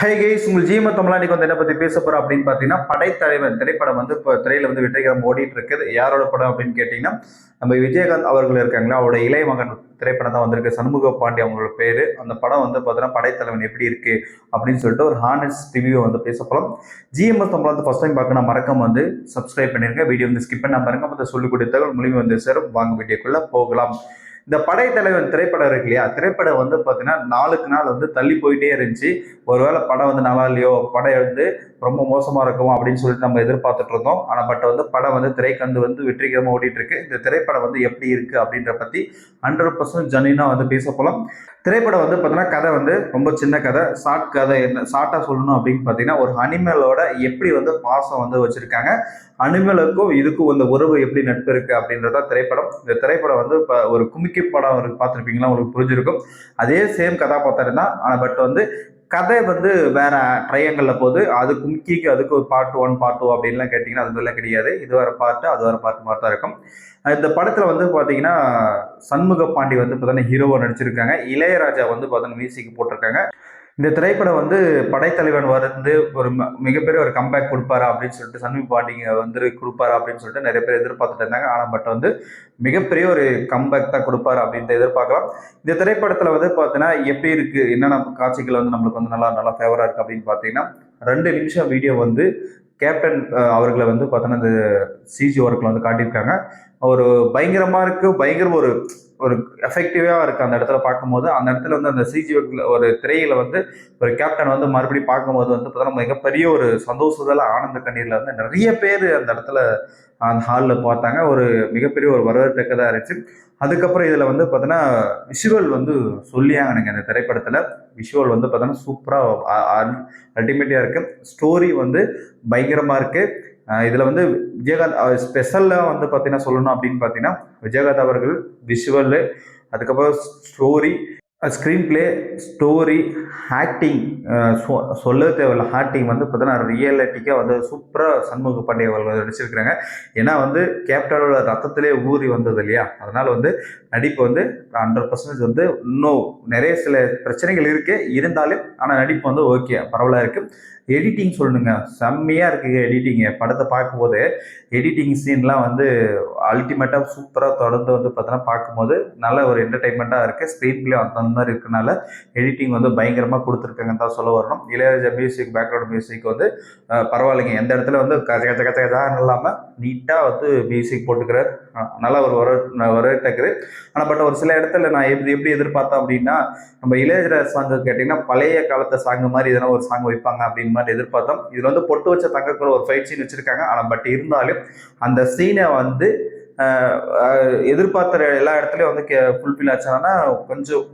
Hi guys, உங்கள் GM தமிழா இன்னைக்கு வந்து என்ன பத்தி பேச போறோம் அப்படின்னு பாத்தீங்கன்னா, படைத்தலைவன் திரைப்படம் வந்து இப்போ திரையில வந்து வெற்றிகரம் ஓடிட்டு இருக்குது. யாரோட படம் அப்படின்னு கேட்டீங்கன்னா, நம்ம விஜயகாந்த் அவர்கள் இருக்காங்களா, அவரோட இளைய மகன் திரைப்படம் தான் வந்திருக்கு. சண்முக பாண்டி அவங்களோட பேரு. அந்த படம் வந்து பார்த்தீங்கன்னா படைத்தலைவன் எப்படி இருக்கு அப்படின்னு சொல்லிட்டு ஒரு ஹானஸ்ட் ரிவ்யூ வந்து பேச போறோம். ஜிஎம்எஸ் தமிழ் வந்து ஃபர்ஸ்ட் டைம் பார்க்கணும், மறக்காம வந்து சப்ஸ்கிரைப் பண்ணிருங்க. வீடியோ வந்து ஸ்கிப் பண்ண பாருங்க, மற்ற சொல்லிக் கொடுத்தவர்கள் மூலியமா வந்து சேரும். வாங்க வீடியோக்குள்ள போகலாம். இந்த படைத்தலைவன் திரைப்படம் இருக்கு இல்லையா, திரைப்படம் வந்து பார்த்தீங்கன்னா நாளுக்கு நாள் வந்து தள்ளி போயிட்டே இருந்துச்சு. ஒருவேளை படம் வந்து நல்லா இல்லையோ, படம் வந்து ரொம்ப மோசமா இருக்கும் அப்படின்னு சொல்லிட்டு நம்ம எதிர்பார்த்துட்டு இருந்தோம். ஆனால் வந்து படம் வந்து திரைக்கந்து வந்து வெற்றிகரமாக ஓடிட்டு இருக்கு. இந்த திரைப்படம் வந்து எப்படி இருக்கு அப்படின்ற பத்தி 100% ஜென்யூனா வந்து பேச போலாம். திரைப்படம் வந்து பார்த்தீங்கன்னா கதை வந்து ரொம்ப சின்ன கதை, ஷார்ட் கதை. என்ன ஷார்ட்டாக சொல்லணும் அப்படின்னு பார்த்தீங்கன்னா, ஒரு அனிமலோட எப்படி வந்து பாசம் வந்து வச்சிருக்காங்க, அனிமலுக்கும் இதுக்கும் இந்த உறவு எப்படி நட்பு இருக்கு அப்படின்றத திரைப்படம். இந்த திரைப்படம் வந்து இப்போ ஒரு குமிக்கி படம் பார்த்துருப்பீங்களா, உங்களுக்கு புரிஞ்சிருக்கும். அதே சேம் கதாபாத்திரம் தான். ஆனால் வந்து கதை வந்து வேற ட்ரையாங்கல்ல போகுது. அது கும்கிக்கு அதுக்கு ஒரு பார்ட் 1 பார்ட் 2 அப்படின்லாம் கேட்டிங்கன்னா அது மாதிரிலாம் கிடையாது. இது வேற பார்ட்டு, அது வேற பார்ட் மாதிரி தான் இருக்கும். இந்த படத்தில் வந்து பார்த்தீங்கன்னா சண்முக பாண்டி வந்து பார்த்தீங்கன்னா ஹீரோவாக நடிச்சிருக்காங்க. இளையராஜா வந்து பார்த்தீங்கன்னா மியூசிக் போட்டிருக்காங்க. இந்த திரைப்படம் வந்து படைத்தலைவன் வந்து ஒரு மிகப்பெரிய ஒரு கம்பேக் கொடுப்பாரா அப்படின்னு சொல்லிட்டு, சண்முக பாண்டிங்க வந்து கொடுப்பாரா அப்படின்னு சொல்லிட்டு நிறைய பேர் எதிர்பார்த்துட்டு இருந்தாங்க. ஆனால் வந்து மிகப்பெரிய ஒரு கம்பேக் தான் கொடுப்பாரு அப்படின்ட்டு எதிர்பார்க்கலாம். இந்த திரைப்படத்தில் வந்து பார்த்தீங்கன்னா எப்படி இருக்கு, என்னென்ன காட்சிகள் வந்து நம்மளுக்கு வந்து நல்லா நல்லா ஃபேவரா இருக்கு அப்படின்னு பார்த்தீங்கன்னா, 2 நிமிஷம் வீடியோ வந்து கேப்டன் அவர்களை வந்து பார்த்தோன்னா இந்த சிஜி ஒர்க்கில் வந்து காட்டியிருக்காங்க. ஒரு பயங்கரமா இருக்கு, பயங்கர ஒரு ஒரு எஃபெக்டிவா இருக்கு. அந்த இடத்துல பார்க்கும்போது அந்த இடத்துல வந்து அந்த சிஜி ஒரு திரையில வந்து ஒரு கேப்டன் வந்து மறுபடியும் பார்க்கும்போது வந்து பார்த்தோன்னா மிகப்பெரிய ஒரு சந்தோஷத்துல ஆனந்த கண்ணீர்ல வந்து நிறைய பேர் அந்த இடத்துல அந்த ஹாலில் பார்த்தாங்க. ஒரு மிகப்பெரிய ஒரு வரவேற்கத்தக்கதாக இருந்துச்சு. அதுக்கப்புறம் இதில் வந்து பார்த்தோன்னா விஷுவல் வந்து சொல்லியாங்க எனக்கு. அந்த திரைப்படத்தில் விஷுவல் வந்து பார்த்தோன்னா சூப்பராக அல்டிமேட்டாக இருக்குது. ஸ்டோரி வந்து பயங்கரமாக இருக்குது. இதில் வந்து விஜயகாந்த் ஸ்பெஷலாக வந்து பார்த்தீங்கன்னா சொல்லணும் அப்படின்னு பார்த்தீங்கன்னா, விஜயகாந்த் அவர்கள் விஷுவல், அதுக்கப்புறம் story, screen play, story, acting சொல்லவே தேவையில்லை. ஆக்டிங் வந்து பார்த்தீங்கன்னா ரியலிட்டிக்காக வந்து சூப்பராக சண்முக பாண்டிய அவர்கள் நடிச்சிருக்கிறாங்க. ஏன்னா வந்து கேப்டனோட ரத்தத்திலே ஊறி வந்தது இல்லையா, அதனால் வந்து நடிப்பு வந்து 100% வந்து இன்னும் நிறைய சில பிரச்சனைகள் இருக்கு இருந்தாலும், ஆனால் நடிப்பு வந்து ஓகே பரவாயில்ல இருக்கு. எடிட்டிங் சொல்லணுங்க, செம்மையாக இருக்குங்க எடிட்டிங்கு. படத்தை பார்க்கும்போது எடிட்டிங் சீன்லாம் வந்து அல்டிமேட்டாக சூப்பராக தொடர்ந்து வந்து பார்த்தோன்னா பார்க்கும்போது நல்ல ஒரு என்டர்டைன்மெண்ட்டாக இருக்குது. ஸ்க்ரீன் பிளே அந்த மாதிரி இருக்கனால எடிட்டிங் வந்து பயங்கரமாக கொடுத்துருக்காங்கன்னு தான் சொல்ல வரணும். இளையராஜா மியூசிக், பேக்ரவுண்ட் மியூசிக் வந்து பரவாயில்லைங்க. எந்த இடத்துல வந்து கச்ச கச்ச கச்ச கச்சான்னு இல்லாமல் நீட்டாக வந்து மியூசிக் போட்டுக்கிறார். நல்லா ஒரு வரவேற்கத்தக்கது. ஆனால் ஒரு சில இடத்துல நான் எப்படி எதிர்பார்த்தேன் அப்படின்னா, நம்ம இளையராஜா சாங்கு கேட்டிங்கன்னா பழைய காலத்தை சாங்கு மாதிரி எதனா ஒரு சாங் வைப்பாங்க அப்படின்னு மாதிரி எதிர்பார்த்தோம். இதில் வந்து பொட்டு வச்ச தங்க கூட ஒரு ஃபைட் சீன் வச்சிருக்காங்க. ஆனால் இருந்தாலும் அந்த சீனை வந்து எதிர்பார்த்த எல்லா இடத்துலையும் வந்து ஃபுல்ஃபில் ஆச்சானா கொஞ்சம்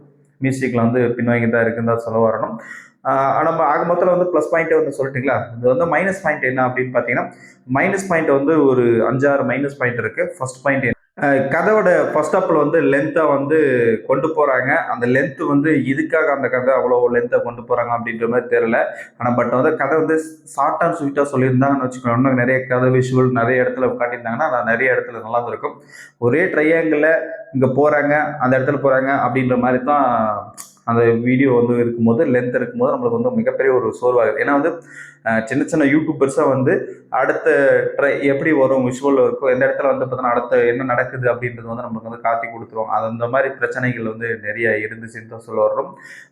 மியூசிக்ல வந்து பின்வாங்கி தான் இருக்குன்னு தான் சொல்ல வரணும். நம்ம ஆக மொத்தத்தில் வந்து ப்ளஸ் பாயிண்ட்டே வந்து சொல்லிட்டீங்களா. இது வந்து மைனஸ் பாயிண்ட் என்ன அப்படின்னு பார்த்தீங்கன்னா, மைனஸ் பாயிண்ட் வந்து ஒரு 5-6 மைனஸ் பாயிண்ட் இருக்கு. ஃபர்ஸ்ட் பாயிண்ட் கதையோட ஃபர்ஸ்ட் அப்பில் வந்து லென்த்தாக வந்து கொண்டு போகிறாங்க. அந்த லென்த்து வந்து இதுக்காக அந்த கதை அவ்வளோ லென்த்தை கொண்டு போகிறாங்க அப்படின்ற மாதிரி தெரியல. ஆனால் வந்து கதை வந்து ஷார்ட் அண்ட் ஸ்வீட்டாக சொல்லியிருந்தாங்கன்னு வச்சுக்கோங்க. இன்னும் நிறைய கதை விஷுவல் நிறைய இடத்துல காட்டியிருந்தாங்கன்னா நான் நிறைய இடத்துல நல்லா இருந்திருக்கும். ஒரே ட்ரையாங்கிளில் இங்கே போகிறாங்க, அந்த இடத்துல போகிறாங்க அப்படின்ற மாதிரி தான் அந்த வீடியோ வந்து இருக்கும்போது, லென்த் இருக்கும்போது நம்மளுக்கு வந்து மிகப்பெரிய ஒரு சோர்வாகுது. ஏன்னா வந்து சின்ன சின்ன யூடியூபர்ஸாக வந்து அடுத்த எப்படி வரும், விஷுவல் இருக்கும், எந்த இடத்துல வந்து பார்த்தோன்னா அடுத்த என்ன நடக்குது அப்படின்றது வந்து நமக்கு வந்து காட்டி கொடுத்துருவோம். அது அந்த மாதிரி பிரச்சனைகள் வந்து நிறைய இருந்துச்சுன்னு தான் சொல்ல வர்றோம்.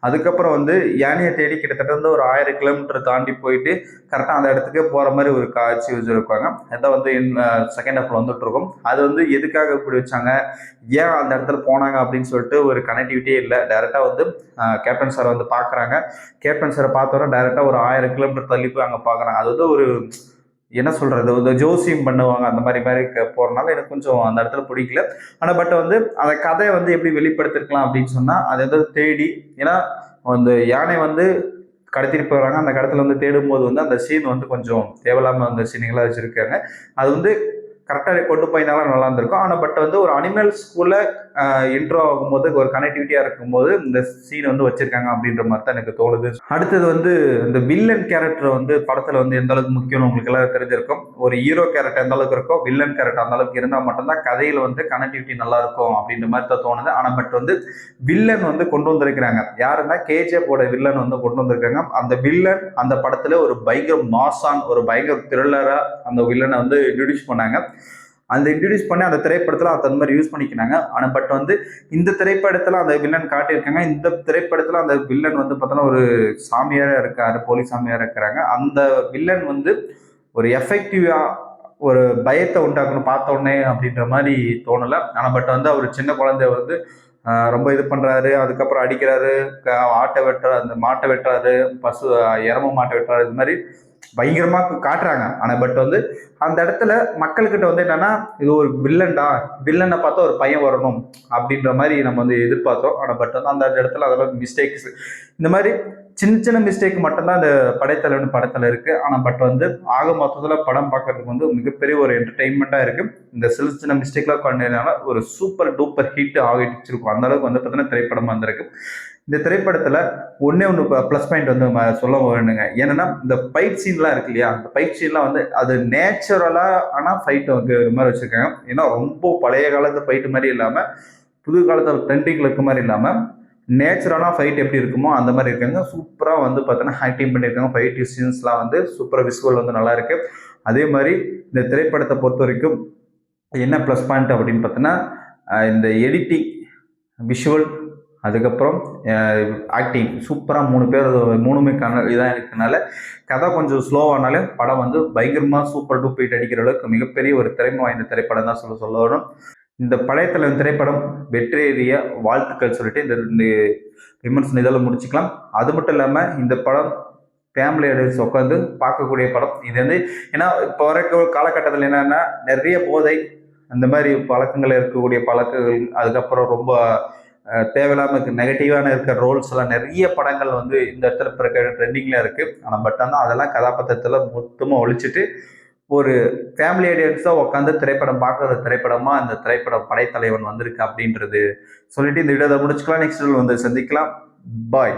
அதுக்கப்புறம் வந்து யானையை தேடி கிட்டத்தட்ட வந்து ஒரு 1000 கிலோமீட்டர் தாண்டி போயிட்டு கரெக்டாக அந்த இடத்துக்கே போகிற மாதிரி ஒரு காட்சி வச்சுருப்பாங்க. அதான் வந்து செகண்ட் ஹாஃப்ல வந்துட்டு இருக்கும். அது வந்து எதுக்காக இப்படி வச்சாங்க, ஏன் அந்த இடத்துல போனாங்க அப்படின்னு சொல்லிட்டு ஒரு கனெக்டிவிட்டியே இல்லை. டைரெக்டாக வந்து கேப்டன் சாரை வந்து பார்க்குறாங்க. கேப்டன் சாரை பார்த்தோன்னா டைரெக்டாக ஒரு 1000 கிலோமீட்டர் தள்ளி போய் அங்கே பார்க்குறாங்க. அது வந்து ஒரு என்ன சொல்றது, ஒரு ஜோசியம் பண்ணுவாங்க அந்த மாதிரி போறதுனால எனக்கு கொஞ்சம் அந்த இடத்துல பிடிக்கல. ஆனால் வந்து அந்த கதையை வந்து எப்படி வெளிப்படுத்திருக்கலாம் அப்படின்னு சொன்னா, அதை வந்து தேடி, ஏன்னா அந்த யானை வந்து கடத்திட்டு போறாங்க. அந்த கடத்துல வந்து தேடும்போது வந்து அந்த சீன் வந்து கொஞ்சம் தேவையில்லாம அந்த சீன்களா வச்சிருக்காங்க. அது வந்து கரெக்டாக கொண்டு போயினாலும் நல்லா இருந்திருக்கும். ஆனால் வந்து ஒரு அனிமல்ஸ்குள்ள இன்ட்ரோ ஆகும்போது ஒரு கனெக்டிவிட்டியா இருக்கும்போது இந்த சீன் வந்து வச்சிருக்காங்க அப்படின்ற மாதிரி தான் எனக்கு தோணுது. அடுத்தது வந்து இந்த வில்லன் கேரக்டர் வந்து படத்துல வந்து எந்த அளவுக்கு முக்கியம்னு உங்களுக்கு எல்லாம் தெரிஞ்சிருக்கும். ஒரு ஹீரோ கேரக்டர் எந்த அளவுக்கு இருக்கோ வில்லன் கேரக்டர் அந்த அளவுக்கு இருந்தால் மட்டும்தான் கதையில வந்து கனெக்டிவிட்டி நல்லா இருக்கும் அப்படின்ற மாதிரி தான் தோணுது. ஆனா பட் வந்து வில்லன் வந்து கொண்டு வந்திருக்கிறாங்க. யாருன்னா கேஜிஎஃப் வில்லன் வந்து கொண்டு வந்திருக்காங்க. அந்த வில்லன் அந்த படத்துல ஒரு பயங்கர மாசான் ஒரு பயங்கர த்ரில்லரா அந்த வில்லனை வந்து இன்ட்ரடியூஸ் பண்ணாங்க. அந்த இன்ட்ரடியூஸ் பண்ணி அந்த திரைப்படத்துல அந்த மாதிரி யூஸ் பண்ணிக்கிறாங்க. ஆனா பட் வந்து இந்த திரைப்படத்துல அந்த வில்லன் காட்டியிருக்காங்க. இந்த திரைப்படத்துல அந்த வில்லன் வந்து பார்த்தோன்னா ஒரு சாமியாரா இருக்காரு, போலீஸ் சாமியாரா இருக்கிறாங்க. அந்த வில்லன் வந்து ஒரு எஃபெக்டிவா ஒரு பயத்தை உண்டாக்கணும் பார்த்த உடனே அப்படின்ற மாதிரி தோணலை. ஆனா பட் வந்து அவர் சின்ன குழந்தைய வந்து ரொம்ப இது பண்றாரு, அதுக்கப்புறம் அடிக்கிறாரு, ஆட்டை வெட்டுறாரு, அந்த மாட்டை வெட்டுறாரு, பசு எரும மாட்டை வெட்டுறாரு, இது மாதிரி பயங்கரமா காட்டுறாங்க. ஆனா பட் வந்து அந்த இடத்துல மக்கள்கிட்ட வந்து என்னன்னா இது ஒரு வில்லன்டா, வில்லனை பார்த்தா ஒரு பையன் வரணும் அப்படின்ற மாதிரி நம்ம வந்து எதிர்பார்த்தோம். ஆனா பட் வந்து அந்த இடத்துல அதெல்லாம் மிஸ்டேக்ஸ், இந்த மாதிரி சின்ன சின்ன மிஸ்டேக் மட்டும்தான் அந்த படைத்தலைவன் படத்துல இருக்கு. ஆனா பட் வந்து ஆக மொத்தத்துல படம் பார்க்கறதுக்கு வந்து மிகப்பெரிய ஒரு என்டர்டைன்மெண்டா இருக்கு. இந்த சின்ன சின்ன மிஸ்டேக்லாம் கொண்டதுனால ஒரு சூப்பர் டூப்பர் ஹிட் ஆகிடுச்சிருக்கும். அந்த அளவுக்கு வந்து பார்த்தீங்கன்னா திரைப்படம் வந்திருக்கு. இந்த திரைப்படத்துல ஒன்னே ஒன்று ப்ளஸ் பாயிண்ட் வந்து சொல்ல வேணுங்க. ஏன்னா இந்த ஃபைட் சீன்லாம் இருக்கு இல்லையா, அந்த ஃபைட் சீன்லாம் வந்து அது நேச்சுரலா ஆனால் ஃபைட் வந்து இது மாதிரி வச்சிருக்காங்க. ஏன்னா ரொம்ப பழைய காலத்து ஃபைட் மாதிரி இல்லாம புது காலத்தில் ட்ரெண்டிங்ல இருக்க மாதிரி இல்லாம நேச்சுரலாக ஃபைட் எப்படி இருக்குமோ அந்த மாதிரி இருக்காங்க. சூப்பராக வந்து பார்த்தோன்னா ஆக்டிங் பண்ணியிருக்காங்க. ஃபைட் சீன்ஸ்லாம் வந்து சூப்பராக விசுவல் வந்து நல்லா இருக்கு. அதே மாதிரி இந்த திரைப்படத்தை பொறுத்த வரைக்கும் என்ன ப்ளஸ் பாயிண்ட் அப்படின்னு பார்த்தோன்னா இந்த எடிட்டிங், விஷுவல், அதுக்கப்புறம் ஆக்டிங் சூப்பராக 3 பேர் மூணுமே இதாக இருக்கனால கதை கொஞ்சம் ஸ்லோவானாலும் படம் வந்து பயங்கரமாக சூப்பர் டூப்பைட் அடிக்கிற அளவுக்கு மிகப்பெரிய ஒரு திறமை வாய்ந்த திரைப்படம் தான் சொல்ல வரும். இந்த படைத்தலைவன் திரைப்படம் வெற்றியேறிய வாழ்த்துக்கள் சொல்லிட்டு இந்த விமர்சனம் இதெல்லாம் முடிச்சுக்கலாம். அது மட்டும் இல்லாமல் இந்த படம் ஃபேமிலி ஆடியன்ஸ் உட்காந்து பார்க்கக்கூடிய படம் இது வந்து. ஏன்னா இப்போ வரைக்கும் காலகட்டத்தில் என்னன்னா நிறைய போதை அந்த மாதிரி பழக்கங்கள் இருக்கக்கூடிய பழக்கங்கள், அதுக்கப்புறம் ரொம்ப தேவையில்லாம நெகட்டிவான இருக்கிற ரோல்ஸ் எல்லாம் நிறைய படங்கள் வந்து இந்த இடத்துல இப்போ ட்ரெண்டிங்ல இருக்கு. ஆனால் பட் ஆனால் அதெல்லாம் கதாபாத்திரத்தில் மொத்தமாக ஒழிச்சிட்டு ஒரு ஃபேமிலி ஆடியன்ஸாக உட்காந்து திரைப்படம் பார்க்குற திரைப்படமா அந்த திரைப்படம் படைத்தலைவன் வந்திருக்கு அப்படின்றது சொல்லிட்டு இந்த வீடியோ முடிச்சுக்கலாம். நெக்ஸ்ட் வந்து சந்திக்கலாம். பாய்.